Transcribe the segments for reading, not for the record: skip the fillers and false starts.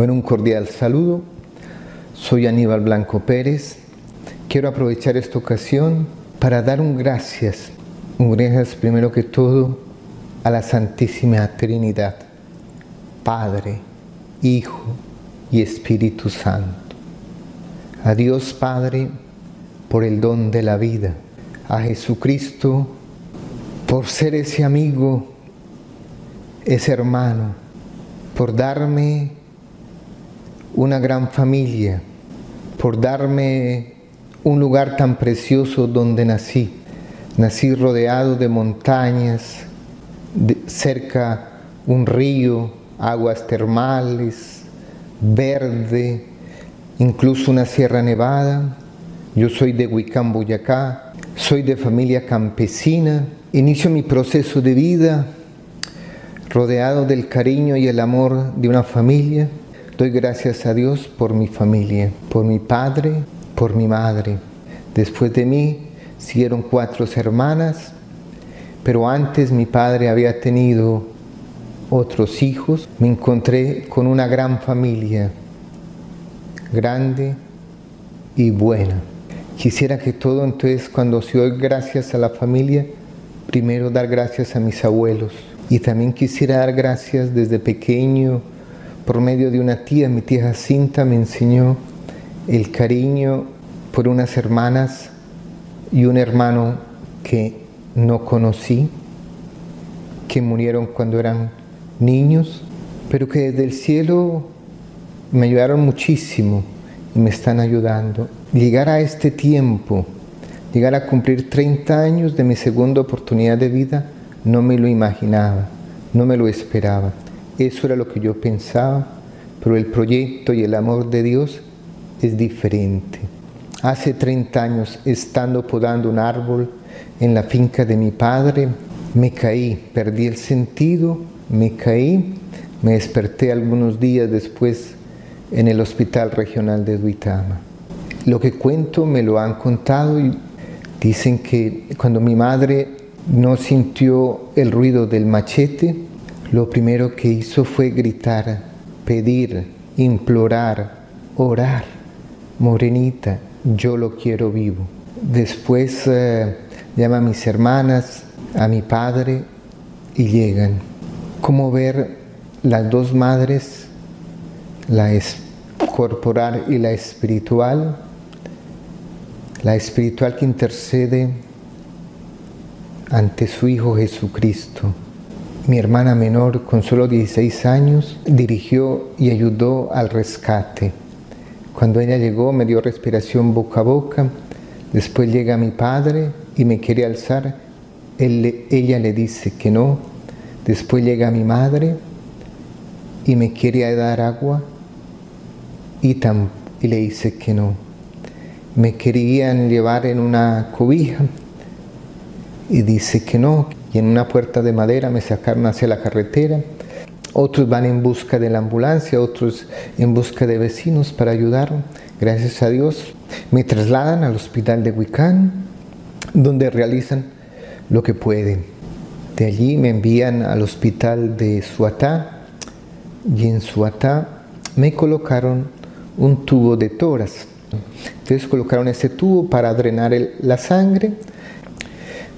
Bueno, un cordial saludo. Soy Aníbal Blanco Pérez. Quiero aprovechar esta ocasión para dar un gracias primero que todo a la Santísima Trinidad, Padre, Hijo y Espíritu Santo. A Dios Padre por el don de la vida, a Jesucristo por ser ese amigo, ese hermano, por darme una gran familia, por darme un lugar tan precioso donde nací. Nací rodeado de montañas, cerca un río, aguas termales, verde, incluso una sierra nevada. Yo soy de Huicán, Boyacá, soy de familia campesina. Inicio mi proceso de vida rodeado del cariño y el amor de una familia. Doy gracias a Dios por mi familia, por mi padre, por mi madre. Después de mí siguieron 4 hermanas, pero antes mi padre había tenido otros hijos. Me encontré con una gran familia, grande y buena. Quisiera que todo, entonces, cuando se doy gracias a la familia, primero dar gracias a mis abuelos. Y también quisiera dar gracias desde pequeño, por medio de una tía, mi tía Jacinta me enseñó el cariño por unas hermanas y un hermano que no conocí, que murieron cuando eran niños, pero que desde el cielo me ayudaron muchísimo y me están ayudando. Llegar a este tiempo, llegar a cumplir 30 años de mi segunda oportunidad de vida, no me lo imaginaba, no me lo esperaba. Eso era lo que yo pensaba, pero el proyecto y el amor de Dios es diferente. Hace 30 años, estando podando un árbol en la finca de mi padre, me caí, perdí el sentido, me caí, me desperté algunos días después en el Hospital Regional de Duitama. Lo que cuento me lo han contado y dicen que cuando mi madre no sintió el ruido del machete, lo primero que hizo fue gritar, pedir, implorar, orar: Morenita, yo lo quiero vivo. Después llama a mis hermanas, a mi padre y llegan. Como ver las dos madres, la corporal y la espiritual que intercede ante su Hijo Jesucristo. Mi hermana menor, con solo 16 años, dirigió y ayudó al rescate. Cuando ella llegó, me dio respiración boca a boca. Después llega mi padre y me quiere alzar. Ella le dice que no. Después llega mi madre y me quiere dar agua y le dice que no. Me querían llevar en una cobija y dice que no. Y en una puerta de madera me sacaron hacia la carretera. Otros van en busca de la ambulancia, otros en busca de vecinos para ayudar. Gracias a Dios me trasladan al hospital de Huicán, donde realizan lo que pueden. De allí me envían al hospital de Suatá, y en Suatá me colocaron un tubo de tórax. Entonces colocaron ese tubo para drenar la sangre.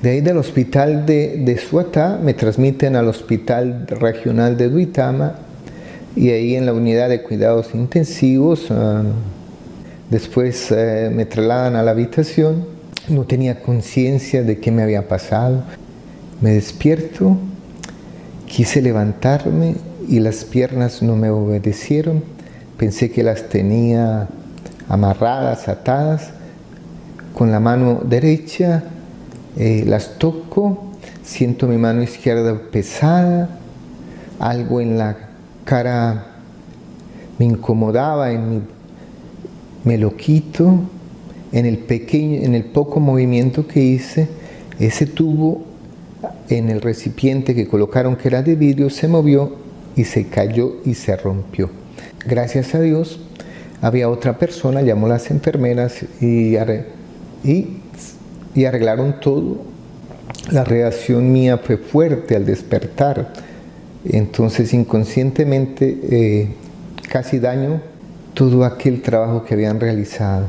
De ahí del hospital de Suatá me transmiten al hospital regional de Duitama y ahí en la unidad de cuidados intensivos. Después me trasladan a la habitación. No tenía conciencia de qué me había pasado. Me despierto, quise levantarme y las piernas no me obedecieron. Pensé que las tenía amarradas, atadas. Con la mano derecha las toco, siento mi mano izquierda pesada, algo en la cara me incomodaba, me lo quito. En el poco movimiento que hice, ese tubo en el recipiente que colocaron, que era de vidrio, se movió y se cayó y se rompió. Gracias a Dios había otra persona, llamó a las enfermeras y arreglaron todo. La reacción mía fue fuerte al despertar. Entonces inconscientemente casi daño todo aquel trabajo que habían realizado.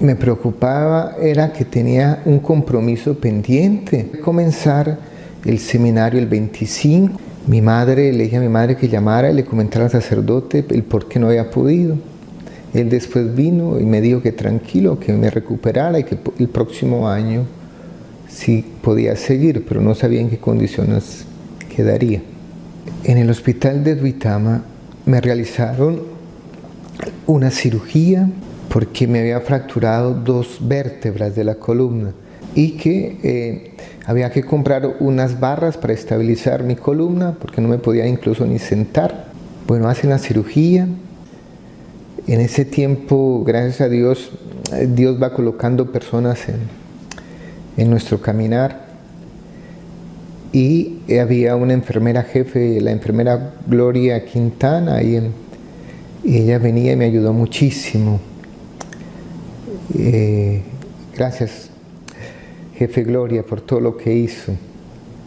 Me preocupaba era que tenía un compromiso pendiente, comenzar el seminario el 25. Le dije a mi madre que llamara y le comentara al sacerdote el por qué no había podido. Él después vino y me dijo que tranquilo, que me recuperara y que el próximo año sí podía seguir, pero no sabía en qué condiciones quedaría. En el hospital de Duitama me realizaron una cirugía porque me había fracturado 2 vértebras de la columna y que había que comprar unas barras para estabilizar mi columna porque no me podía incluso ni sentar. Bueno, hacen la cirugía. En ese tiempo, gracias a Dios, Dios va colocando personas en nuestro caminar. Y había una enfermera jefe, la enfermera Gloria Quintana, y ella venía y me ayudó muchísimo. Gracias, jefe Gloria, por todo lo que hizo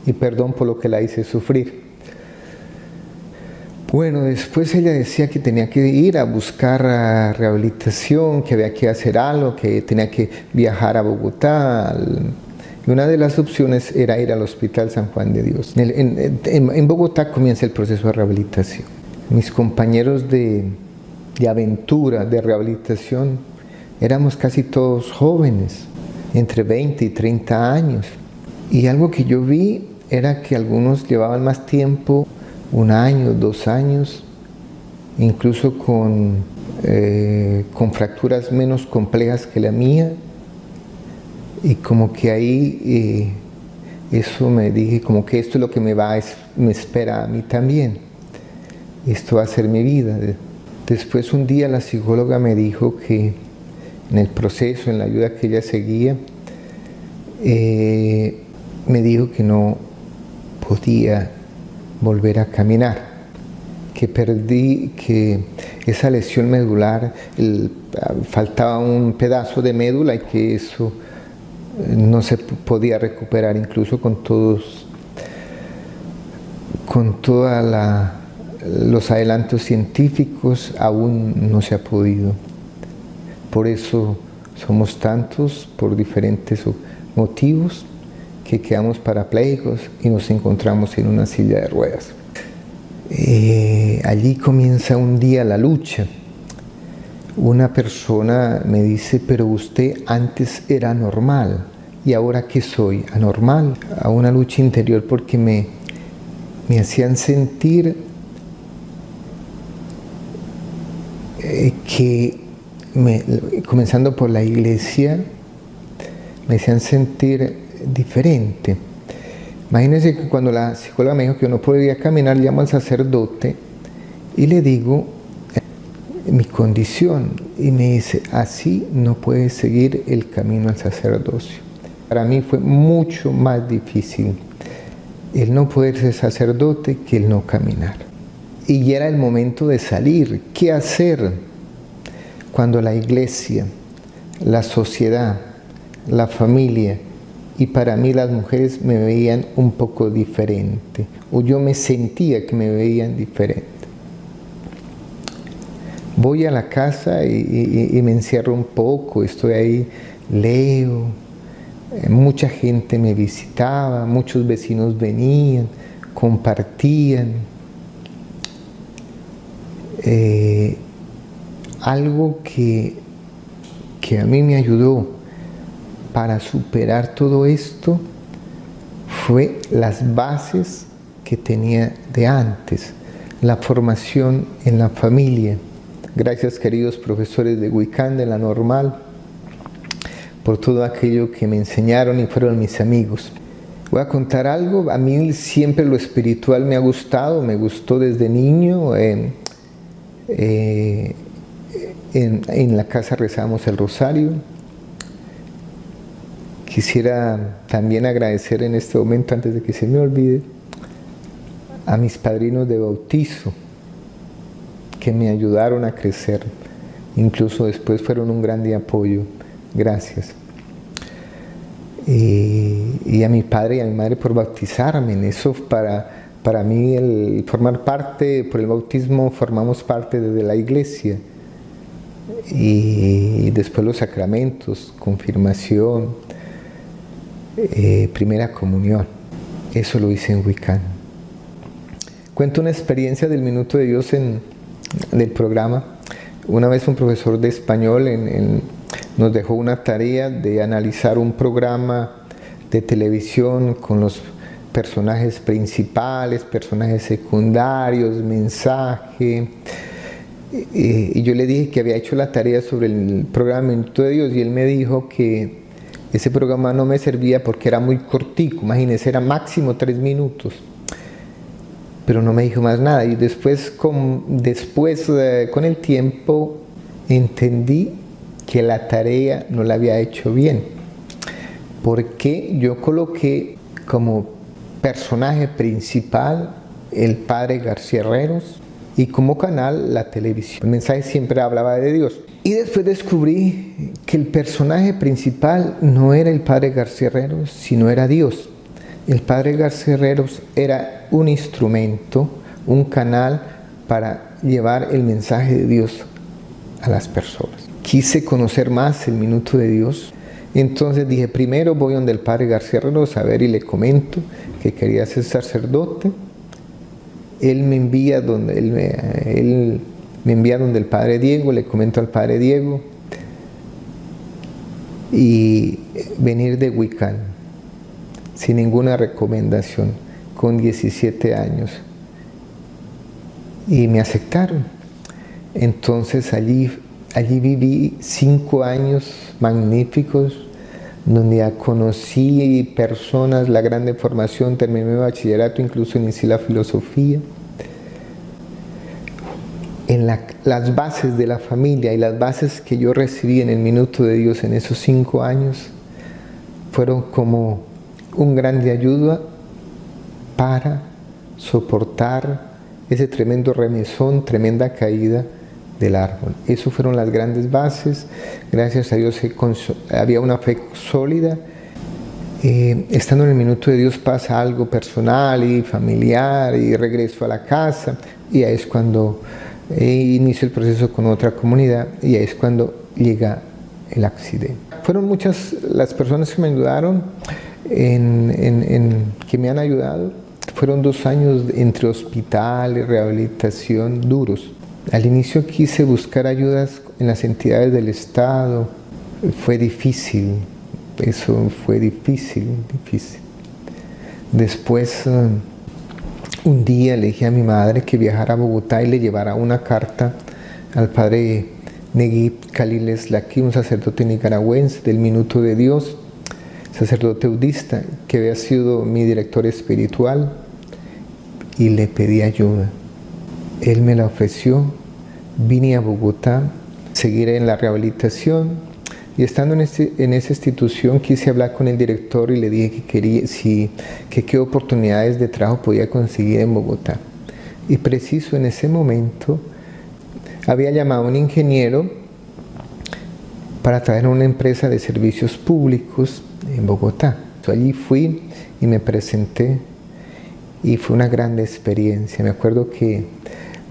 y perdón por lo que la hice sufrir. Bueno, después ella decía que tenía que ir a buscar rehabilitación, que había que hacer algo, que tenía que viajar a Bogotá. Y una de las opciones era ir al Hospital San Juan de Dios. En Bogotá comienza el proceso de rehabilitación. Mis compañeros de aventura, de rehabilitación, éramos casi todos jóvenes, entre 20 y 30 años. Y algo que yo vi era que algunos llevaban más tiempo, 1 año, 2 años, incluso con fracturas menos complejas que la mía. Y como que ahí eso me dije, como que esto es lo que me espera a mí también. Esto va a ser mi vida. Después un día la psicóloga me dijo que en el proceso, en la ayuda que ella seguía, me dijo que no podía volver a caminar, que esa lesión medular, faltaba un pedazo de médula y que eso no se podía recuperar, incluso con todos los adelantos científicos, aún no se ha podido. Por eso somos tantos, por diferentes motivos, que quedamos parapléjicos y nos encontramos en una silla de ruedas. Allí comienza un día la lucha. Una persona me dice, pero usted antes era normal, ¿y ahora qué soy? Anormal. A una lucha interior porque me hacían sentir comenzando por la iglesia, me hacían sentir diferente. Imagínense que cuando la psicóloga me dijo que yo no podía caminar, llamo al sacerdote y le digo mi condición y me dice, así no puedes seguir el camino al sacerdocio. Para mí fue mucho más difícil el no poder ser sacerdote que el no caminar. Y ya era el momento de salir. ¿Qué hacer cuando la iglesia, la sociedad, la familia y para mí las mujeres me veían un poco diferente? O yo me sentía que me veían diferente. Voy a la casa y me encierro un poco, estoy ahí, leo, mucha gente me visitaba, muchos vecinos venían, compartían. Algo que a mí me ayudó para superar todo esto fue las bases que tenía de antes, la formación en la familia. Gracias, queridos profesores de Wiccan, de la Normal, por todo aquello que me enseñaron y fueron mis amigos. Voy a contar algo. A mí siempre lo espiritual me ha gustado, me gustó desde niño. En la casa rezábamos el rosario. Quisiera también agradecer en este momento, antes de que se me olvide, a mis padrinos de bautizo, que me ayudaron a crecer, incluso después fueron un gran apoyo. Gracias. Y a mi padre y a mi madre por bautizarme. En eso para Para mí el formar parte, por el bautismo formamos parte de la iglesia y después los sacramentos, confirmación, primera comunión, eso lo hice en Wiccan. Cuento una experiencia del Minuto de Dios del programa. Una vez un profesor de español nos dejó una tarea de analizar un programa de televisión con los personajes principales, personajes secundarios, mensaje. Y yo le dije que había hecho la tarea sobre el programa Minuto de Dios y él me dijo que ese programa no me servía porque era muy cortico, imagínense, era máximo 3 minutos. Pero no me dijo más nada y después con el tiempo entendí que la tarea no la había hecho bien, porque yo coloqué como personaje principal el padre García Herreros y como canal la televisión. El mensaje siempre hablaba de Dios. Y después descubrí que el personaje principal no era el padre García Herreros, sino era Dios. El padre García Herreros era un instrumento, un canal para llevar el mensaje de Dios a las personas. Quise conocer más el Minuto de Dios. Entonces dije, primero voy donde el padre García Herreros a ver y le comento que quería ser sacerdote. Él me envía donde el padre Diego, le comento al padre Diego y venir de Wiccan sin ninguna recomendación, con 17 años. Y me aceptaron. Entonces allí viví 5 años magníficos, donde ya conocí personas, la grande formación, terminé mi bachillerato, incluso inicié la filosofía. Las bases de la familia y las bases que yo recibí en el Minuto de Dios en esos 5 años fueron como un gran de ayuda para soportar ese tremendo remesón, tremenda caída del árbol. Esas fueron las grandes bases. Gracias a Dios había una fe sólida. Estando en el Minuto de Dios pasa algo personal y familiar y regreso a la casa y ahí es cuando inicio el proceso con otra comunidad y ahí es cuando llega el accidente. Fueron muchas las personas que me ayudaron, que me han ayudado. Fueron 2 años entre hospital y rehabilitación duros. Al inicio quise buscar ayudas en las entidades del Estado. Fue difícil, eso fue difícil. Después, un día le dije a mi madre que viajara a Bogotá y le llevara una carta al padre Neguib Khalil Eslaki, un sacerdote nicaragüense del Minuto de Dios, sacerdote budista, que había sido mi director espiritual, y le pedí ayuda. Él me la ofreció, vine a Bogotá, seguiré en la rehabilitación y estando en esa institución quise hablar con el director y le dije que qué oportunidades de trabajo podía conseguir en Bogotá. Y preciso en ese momento había llamado a un ingeniero para traer a una empresa de servicios públicos en Bogotá. Allí fui y me presenté y fue una gran experiencia. Me acuerdo que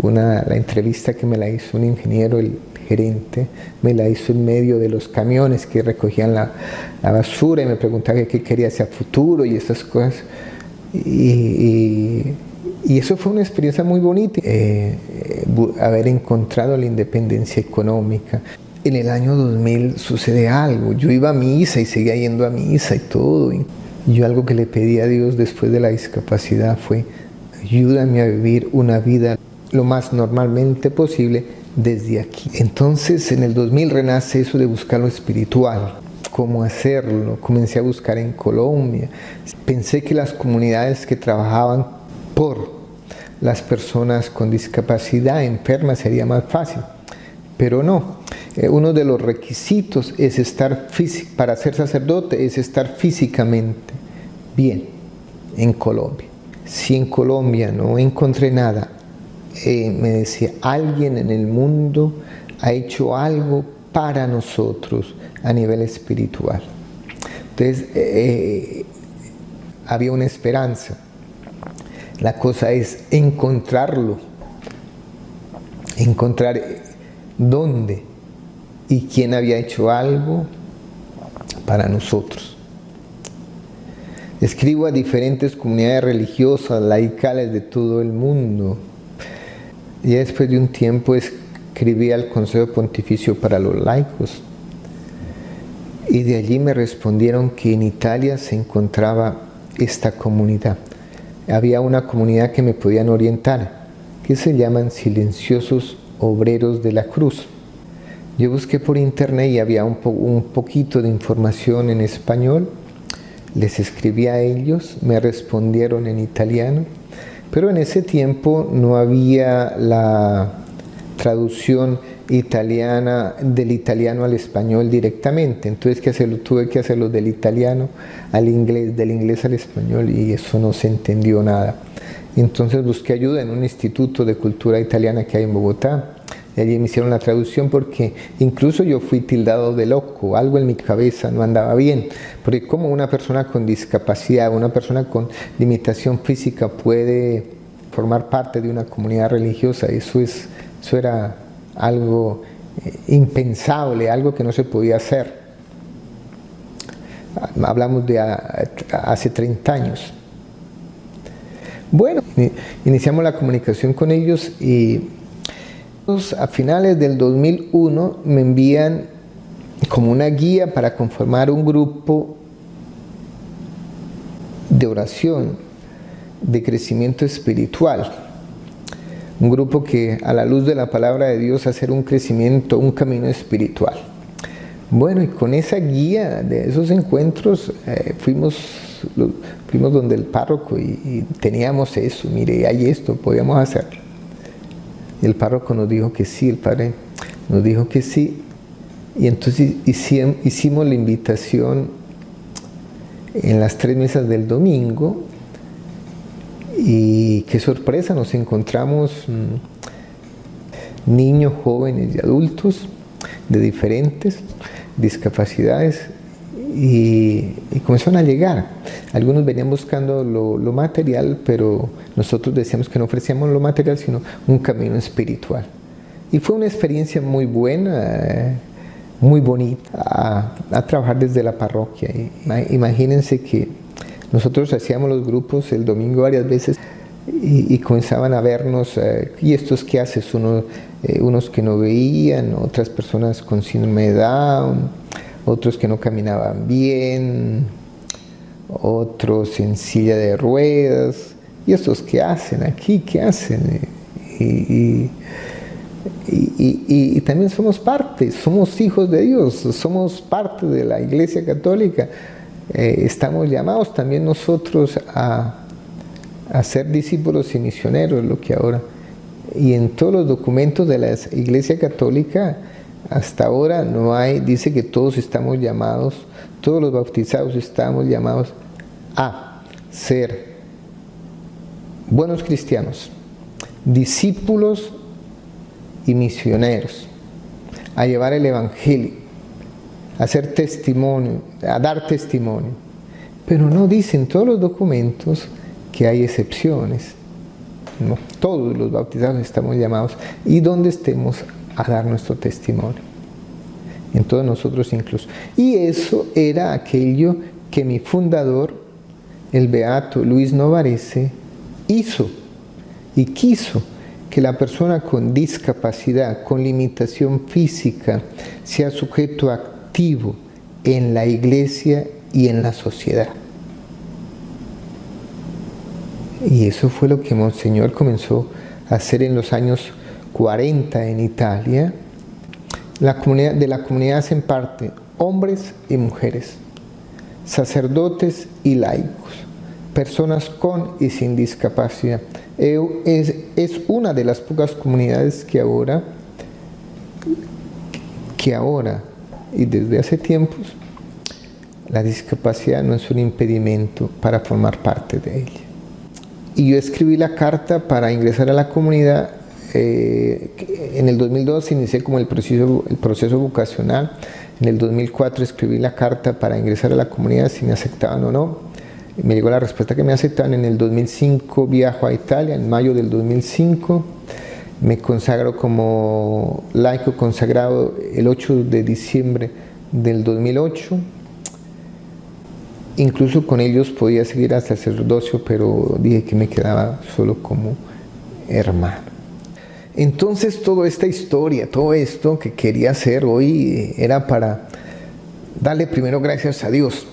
la entrevista que me la hizo un ingeniero, el gerente, me la hizo en medio de los camiones que recogían la basura y me preguntaba qué quería hacer a futuro y esas cosas. Y eso fue una experiencia muy bonita, haber encontrado la independencia económica. En el año 2000 sucede algo. Yo iba a misa y seguía yendo a misa y todo. Y yo algo que le pedí a Dios después de la discapacidad fue: ayúdame a vivir una vida lo más normalmente posible desde aquí. Entonces en el 2000 renace eso de buscar lo espiritual. ¿Cómo hacerlo? Comencé a buscar en Colombia. Pensé que las comunidades que trabajaban por las personas con discapacidad enfermas sería más fácil, pero no. Uno de los requisitos es para ser sacerdote es estar físicamente bien en Colombia. Si en Colombia no encontré nada, me decía, alguien en el mundo ha hecho algo para nosotros a nivel espiritual. Entonces había una esperanza. La cosa es encontrarlo, encontrar dónde y quién había hecho algo para nosotros. Escribo a diferentes comunidades religiosas, laicales de todo el mundo. Y después de un tiempo escribí al Consejo Pontificio para los Laicos. Y de allí me respondieron que en Italia se encontraba esta comunidad. Había una comunidad que me podían orientar, que se llaman Silenciosos Obreros de la Cruz. Yo busqué por internet y había un poquito de información en español. Les escribí a ellos, me respondieron en italiano, pero en ese tiempo no había la traducción italiana del italiano al español directamente. Entonces tuve que hacerlo del italiano al inglés, del inglés al español, y eso no se entendió nada. Entonces busqué ayuda en un instituto de cultura italiana que hay en Bogotá. Y allí me hicieron la traducción, porque incluso yo fui tildado de loco, algo en mi cabeza no andaba bien, porque como una persona con discapacidad, una persona con limitación física puede formar parte de una comunidad religiosa. Eso era algo impensable, algo que no se podía hacer. Hablamos de hace 30 años. Bueno, iniciamos la comunicación con ellos y a finales del 2001 me envían como una guía para conformar un grupo de oración, de crecimiento espiritual. Un grupo que a la luz de la palabra de Dios hacer un crecimiento, un camino espiritual. Bueno, y con esa guía de esos encuentros fuimos donde el párroco y teníamos eso, mire, hay esto, podíamos hacerlo. Y el párroco nos dijo que sí, el padre nos dijo que sí, y entonces hicimos la invitación en las 3 misas del domingo, y qué sorpresa, nos encontramos niños, jóvenes y adultos de diferentes discapacidades, y comenzaron a llegar. Algunos venían buscando lo material, pero nosotros decíamos que no ofrecíamos lo material, sino un camino espiritual. Y fue una experiencia muy buena, muy bonita, a trabajar desde la parroquia. Imagínense que nosotros hacíamos los grupos el domingo varias veces y comenzaban a vernos, ¿y estos qué haces? Unos que no veían, otras personas con síndrome de Down, otros que no caminaban bien, otros en silla de ruedas. ¿Y estos qué hacen aquí? ¿Qué hacen? Y también somos parte, somos hijos de Dios, somos parte de la Iglesia Católica. Estamos llamados también nosotros a ser discípulos y misioneros, lo que ahora. Y en todos los documentos de la Iglesia Católica, hasta ahora no hay, dice que todos estamos llamados, todos los bautizados estamos llamados a ser buenos cristianos, discípulos y misioneros, a llevar el Evangelio, a hacer testimonio, a dar testimonio. Pero no dicen todos los documentos que hay excepciones. No, todos los bautizados estamos llamados, y donde estemos, a dar nuestro testimonio, en todos nosotros incluso. Y eso era aquello que mi fundador, el beato Luis Novarese, hizo y quiso, que la persona con discapacidad, con limitación física, sea sujeto activo en la Iglesia y en la sociedad. Y eso fue lo que Monseñor comenzó a hacer en los años 40 en Italia. De la comunidad hacen parte hombres y mujeres, sacerdotes y laicos, personas con y sin discapacidad. Es una de las pocas comunidades que ahora y desde hace tiempos, la discapacidad no es un impedimento para formar parte de ella. Y yo escribí la carta para ingresar a la comunidad. En el 2002 inicié como el proceso vocacional. En el 2004 escribí la carta para ingresar a la comunidad, si me aceptaban o no. Me llegó la respuesta que me aceptaron. En el 2005 viajo a Italia, en mayo del 2005. Me consagro como laico consagrado el 8 de diciembre del 2008. Incluso con ellos podía seguir hasta el sacerdocio, pero dije que me quedaba solo como hermano. Entonces toda esta historia, todo esto que quería hacer hoy era para darle primero gracias a Dios,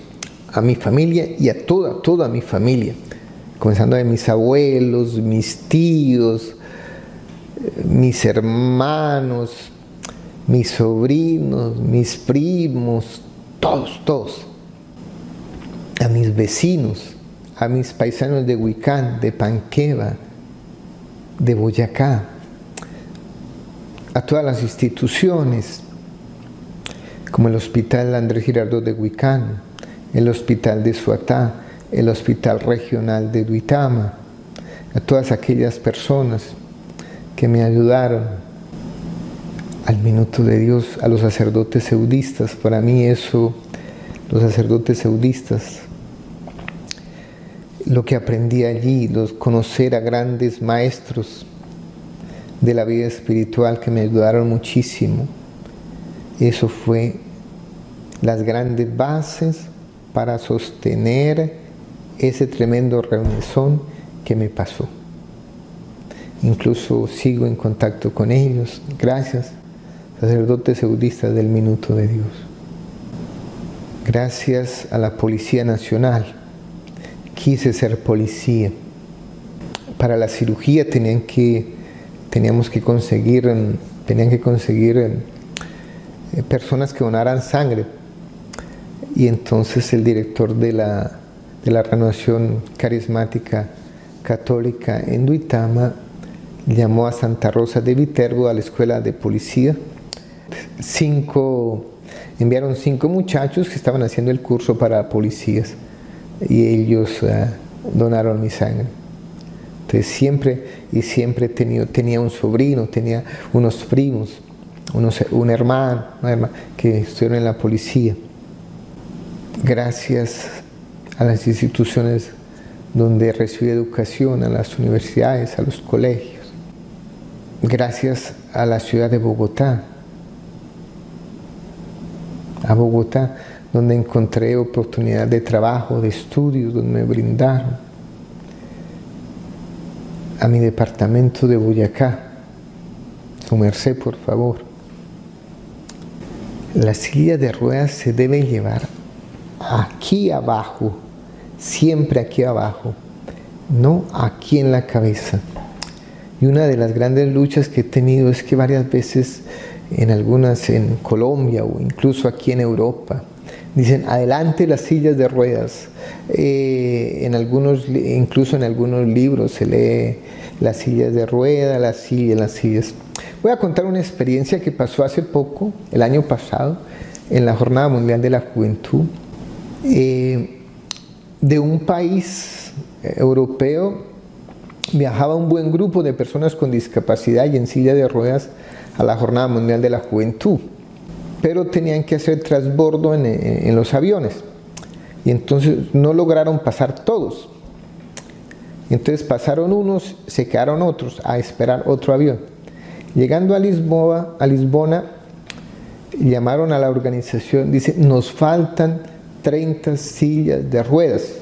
a mi familia y a toda mi familia, comenzando de mis abuelos, mis tíos, mis hermanos, mis sobrinos, mis primos, todos, a mis vecinos, a mis paisanos de Huicán, de Panqueva, de Boyacá, a todas las instituciones, como el Hospital Andrés Girardot de Huicán, el Hospital de Suatá, el Hospital Regional de Duitama, a todas aquellas personas que me ayudaron, al Minuto de Dios, a los sacerdotes seudistas. Para mí eso, los sacerdotes seudistas, lo que aprendí allí, conocer a grandes maestros de la vida espiritual que me ayudaron muchísimo, eso fue las grandes bases para sostener ese tremendo reunezón que me pasó. Incluso sigo en contacto con ellos, gracias, sacerdotes seudistas del Minuto de Dios. Gracias a la Policía Nacional, quise ser policía. Para la cirugía tenían que conseguir personas que donaran sangre. Y entonces el director de la Renovación Carismática Católica en Duitama llamó a Santa Rosa de Viterbo, a la escuela de policía. Enviaron 5 muchachos que estaban haciendo el curso para policías y ellos donaron mi sangre. Entonces siempre tenía un sobrino, tenía unos primos, una hermana que estuvieron en la policía. Gracias a las instituciones donde recibí educación, a las universidades, a los colegios. Gracias a la ciudad de Bogotá, donde encontré oportunidad de trabajo, de estudios, donde me brindaron. A mi departamento de Boyacá, su merced, por favor. La silla de ruedas se debe llevar aquí abajo, siempre aquí abajo, no aquí en la cabeza. Y una de las grandes luchas que he tenido es que varias veces en Colombia o incluso aquí en Europa, dicen adelante las sillas de ruedas. Incluso en algunos libros se lee las sillas de ruedas, las sillas. Voy a contar una experiencia que pasó hace poco, el año pasado, en la Jornada Mundial de la Juventud, de un país europeo. Viajaba un buen grupo de personas con discapacidad y en silla de ruedas a la Jornada Mundial de la Juventud, pero tenían que hacer transbordo en los aviones y entonces no lograron pasar todos. Entonces pasaron unos, se quedaron otros a esperar otro avión. Llegando a Lisbona, llamaron a la organización, dice, nos faltan 30 sillas de ruedas.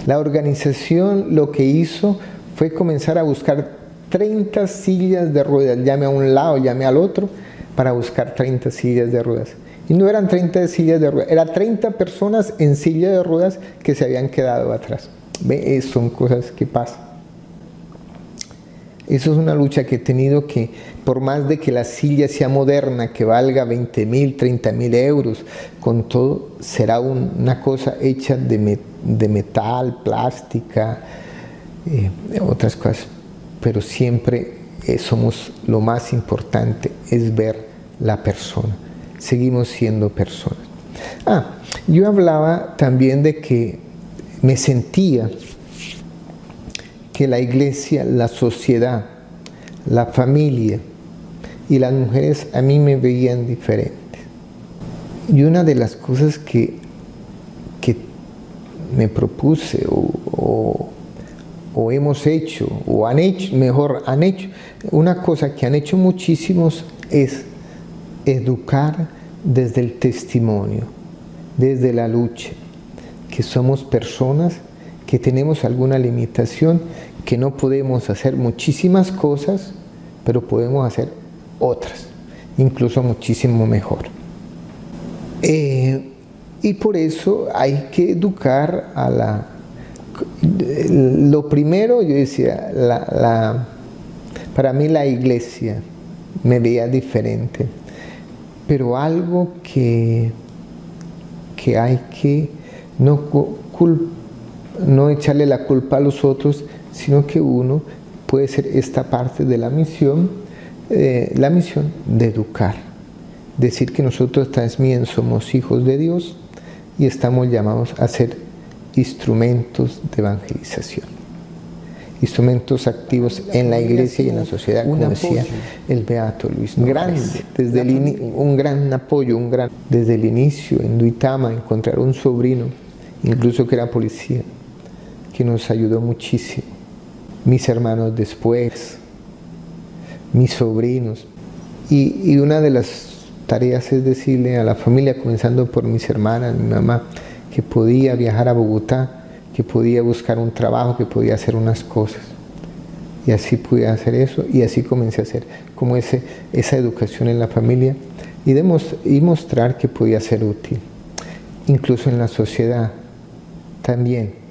La organización lo que hizo fue comenzar a buscar 30 sillas de ruedas, llame a un lado, llame al otro, para buscar 30 sillas de ruedas. Y no eran 30 sillas de ruedas, eran 30 personas en silla de ruedas que se habían quedado atrás. ¿Ve? Son cosas que pasan. Eso es una lucha que he tenido, que por más de que la silla sea moderna, que valga 20.000, 30.000 euros, con todo será una cosa hecha de metal, plástica, otras cosas, pero siempre somos, lo más importante es ver la persona, seguimos siendo personas. Yo hablaba también de que me sentía que la iglesia, la sociedad, la familia y las mujeres a mí me veían diferente. Y una de las cosas que me propuse o hemos hecho, o han hecho, mejor han hecho, una cosa que han hecho muchísimos es educar desde el testimonio, desde la lucha, que somos personas que tenemos alguna limitación, que no podemos hacer muchísimas cosas, pero podemos hacer otras, incluso muchísimo mejor. Y por eso hay que educar a la... Lo primero, yo decía, para mí la iglesia me veía diferente, pero algo que hay que no echarle la culpa a los otros, sino que uno puede ser esta parte de la misión de educar, decir que nosotros también somos hijos de Dios y estamos llamados a ser instrumentos de evangelización, instrumentos activos en la iglesia y en la sociedad, como decía el beato Luis Nobres. Un gran apoyo, desde el inicio en Duitama encontrar un sobrino, incluso que era policía, que nos ayudó muchísimo. Mis hermanos después, mis sobrinos, y una de las tareas es decirle a la familia, comenzando por mis hermanas, mi mamá, que podía viajar a Bogotá, que podía buscar un trabajo, que podía hacer unas cosas. Y así pude hacer eso, y así comencé a hacer como esa educación en la familia y mostrar que podía ser útil. Incluso en la sociedad, también.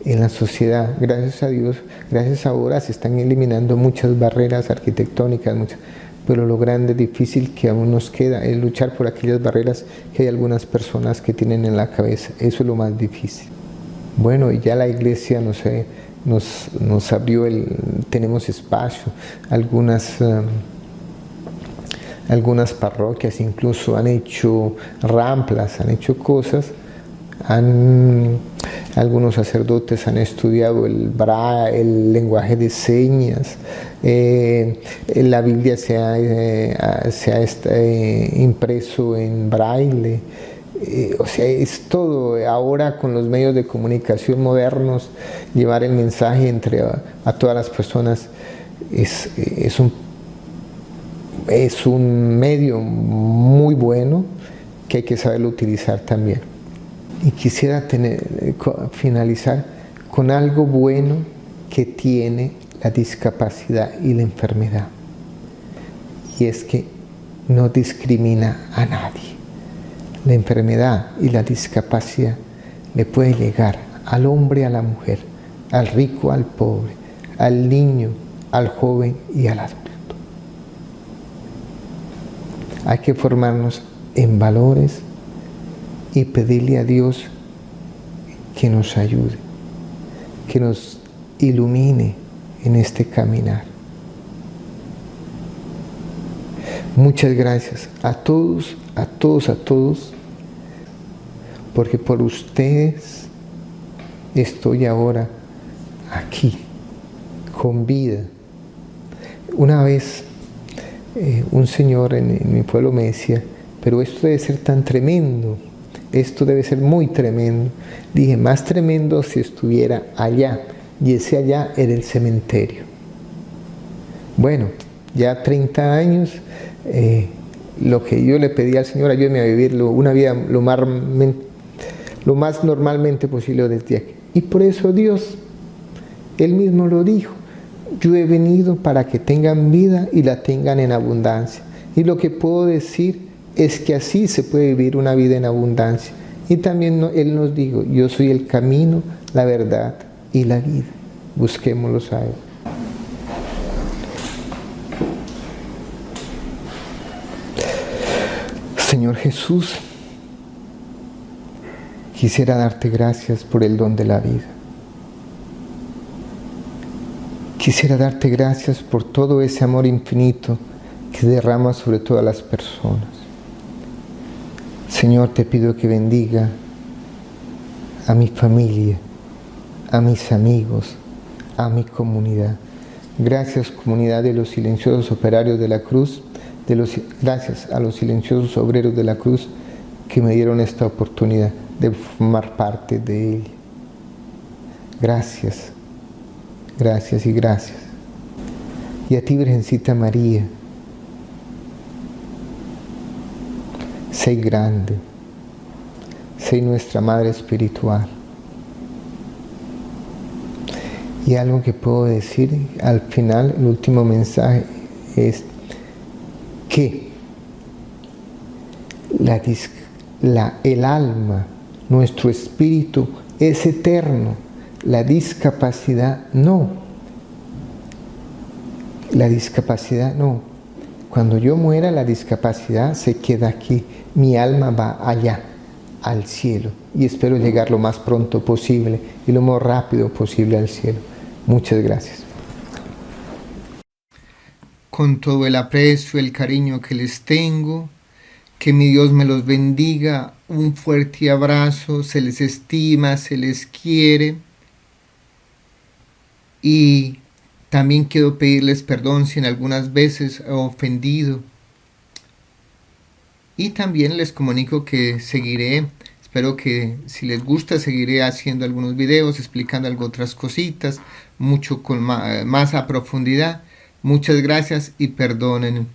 En la sociedad, gracias a Dios, gracias ahora se están eliminando muchas barreras arquitectónicas, pero lo grande, difícil que aún nos queda es luchar por aquellas barreras que hay algunas personas que tienen en la cabeza. Eso es lo más difícil. Bueno, y ya la iglesia nos abrió, tenemos espacio, algunas parroquias incluso han hecho ramplas, han hecho cosas, algunos sacerdotes han estudiado el lenguaje de señas, la Biblia se ha impreso en braille, o sea, es todo. Ahora con los medios de comunicación modernos, llevar el mensaje a todas las personas es un medio muy bueno que hay que saberlo utilizar también. Y quisiera finalizar con algo bueno que tiene la discapacidad y la enfermedad, y es que no discrimina a nadie. La enfermedad y la discapacidad le puede llegar al hombre, a la mujer, al rico, al pobre, al niño, al joven y al adulto. Hay que formarnos en valores y pedirle a Dios que nos ayude, que nos ilumine en este caminar. Muchas gracias a todos, porque por ustedes estoy ahora aquí, con vida. Una vez un señor en mi pueblo me decía, pero esto debe ser tan tremendo, esto debe ser muy tremendo. Dije, más tremendo si estuviera allá, y ese allá era el cementerio. Bueno, ya 30 años, lo que yo le pedí al Señor, ayúdeme a vivir una vida lo más normalmente posible desde aquí. Y por eso Dios, Él mismo lo dijo, yo he venido para que tengan vida y la tengan en abundancia. Y lo que puedo decir es que así se puede vivir una vida en abundancia. Y también Él nos dijo, yo soy el camino, la verdad y la vida. Busquémoslos a Él. Señor Jesús, quisiera darte gracias por el don de la vida. Quisiera darte gracias por todo ese amor infinito que derramas sobre todas las personas. Señor, te pido que bendiga a mi familia, a mis amigos, a mi comunidad. Gracias, comunidad de los silenciosos operarios de la cruz, gracias a los silenciosos obreros de la cruz que me dieron esta oportunidad de formar parte de ella. Gracias, gracias y gracias. Y a ti, Virgencita María, sé grande, sé nuestra Madre Espiritual. Y algo que puedo decir al final, el último mensaje, es que el alma, nuestro espíritu es eterno, la discapacidad no. La discapacidad no. Cuando yo muera, la discapacidad se queda aquí, mi alma va allá, al cielo, y espero llegar lo más pronto posible y lo más rápido posible al cielo. Muchas gracias. Con todo el aprecio, el cariño que les tengo, que mi Dios me los bendiga, un fuerte abrazo, se les estima, se les quiere, y también quiero pedirles perdón si en algunas veces he ofendido. Y también les comunico que seguiré, espero que si les gusta, seguiré haciendo algunos videos explicando otras cositas, mucho con más a profundidad. Muchas gracias y perdonen.